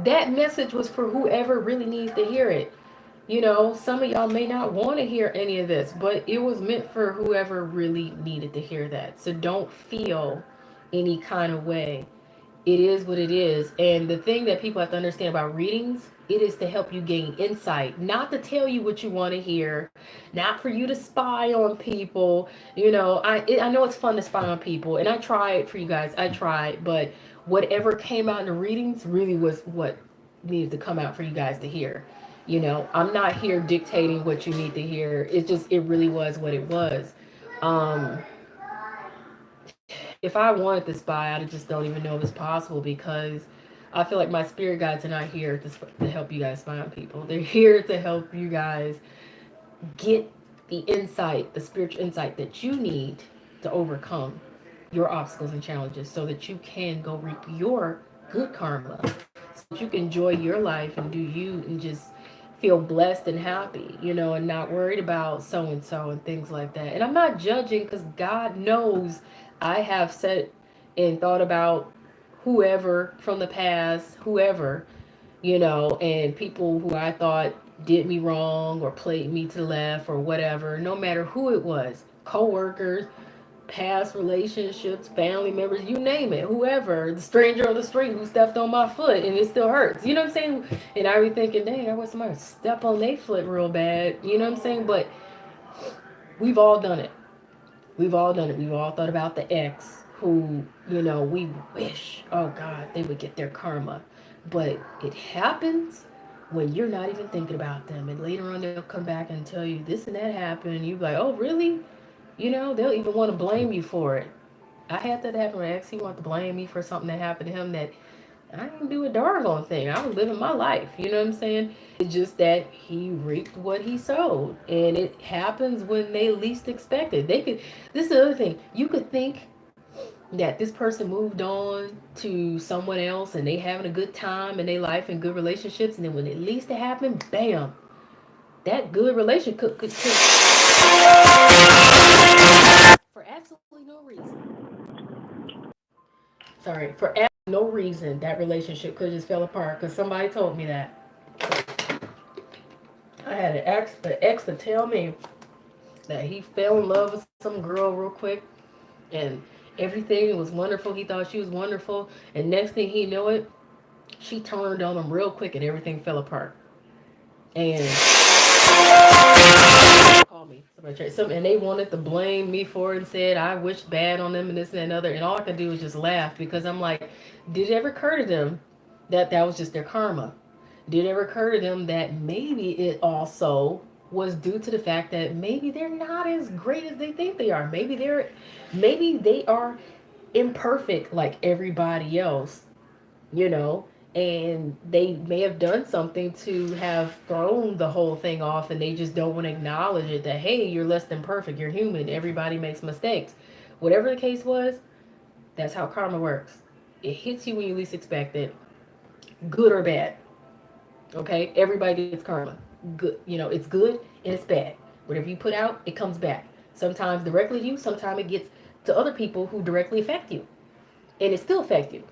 that message was for whoever really needs to hear it. Some of y'all may not want to hear any of this, but it was meant for whoever really needed to hear that. So don't feel any kind of way. It is what it is. And the thing that people have to understand about readings, It is to help you gain insight, not to tell you what you want to hear, not for you to spy on people. I know it's fun to spy on people, and I tried for you guys. I tried, but whatever came out in the readings really was what needed to come out for you guys to hear. I'm not here dictating what you need to hear. It really was what it was. Um, if I wanted to spy, I just don't even know if it's possible because I feel like my spirit guides are not here to help you guys find people. They're here to help you guys get the insight, the spiritual insight that you need to overcome your obstacles and challenges so that you can go reap your good karma, so that you can enjoy your life and do you and just feel blessed and happy, and not worried about so and so and things like that. And I'm not judging because God knows I have said and thought about whoever from the past, whoever, and people who I thought did me wrong or played me to the left or whatever, no matter who it was, co-workers, past relationships, family members, you name it, whoever, the stranger on the street who stepped on my foot and it still hurts. You know what I'm saying? And I be thinking, dang, I want somebody to step on their foot real bad. You know what I'm saying? But we've all done it. We've all done it. We've all thought about the ex who, we wish, oh God, they would get their karma. But it happens when you're not even thinking about them. And later on, they'll come back and tell you this and that happened. And you're like, oh, really? They'll even want to blame you for it. I had that happen with ex. He wanted to blame me for something that happened to him that I didn't do a doggone thing. I was living my life. You know what I'm saying? It's just that he reaped what he sowed. And it happens when they least expect it. This is the other thing. You could think that this person moved on to someone else and they having a good time in their life and good relationships. And then when it least it happened, bam, that good relationship could for absolutely no reason. Sorry, for no reason, that relationship could just fell apart because somebody told me that. I had an ex to tell me that he fell in love with some girl real quick and everything was wonderful. He thought she was wonderful. And next thing he knew it, she turned on him real quick and everything fell apart. And call me. And they wanted to blame me for it and said I wished bad on them and this and another. And all I could do was just laugh because I'm like, did it ever occur to them that that was just their karma? Did it ever occur to them that maybe it also was due to the fact that maybe they're not as great as they think they are? Maybe they are imperfect like everybody else, you know, and they may have done something to have thrown the whole thing off and they just don't want to acknowledge it that, hey, you're less than perfect, you're human, everybody makes mistakes. Whatever the case was, that's how karma works. It hits you when you least expect it, good or bad. Okay, everybody gets karma. Good, it's good and it's bad. Whatever you put out, it comes back. Sometimes directly to you, sometimes it gets to other people who directly affect you, and it still affect you.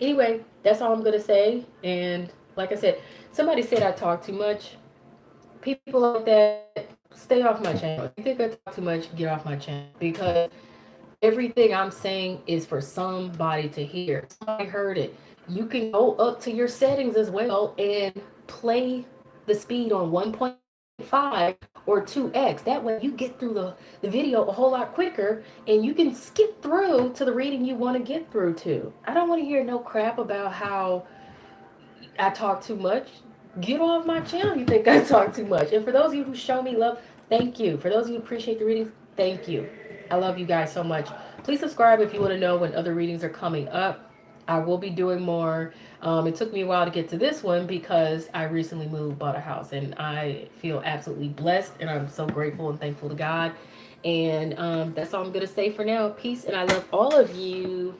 Anyway, that's all I'm gonna say. And like I said, somebody said I talk too much. People like that, stay off my channel. If you think I talk too much, get off my channel because everything I'm saying is for somebody to hear. Somebody heard it. You can go up to your settings as well and play the speed on 1.5 or 2x. That way you get through the video a whole lot quicker and you can skip through to the reading you want to get through to. I don't want to hear no crap about how I talk too much. Get off my channel. You think I talk too much. And for those of you who show me love, thank you. For those of you who appreciate the readings, thank you. I love you guys so much. Please subscribe if you want to know when other readings are coming up. I will be doing more. It took me a while to get to this one because I recently moved, bought a house, and I feel absolutely blessed, and I'm so grateful and thankful to God. And that's all I'm going to say for now. Peace, and I love all of you.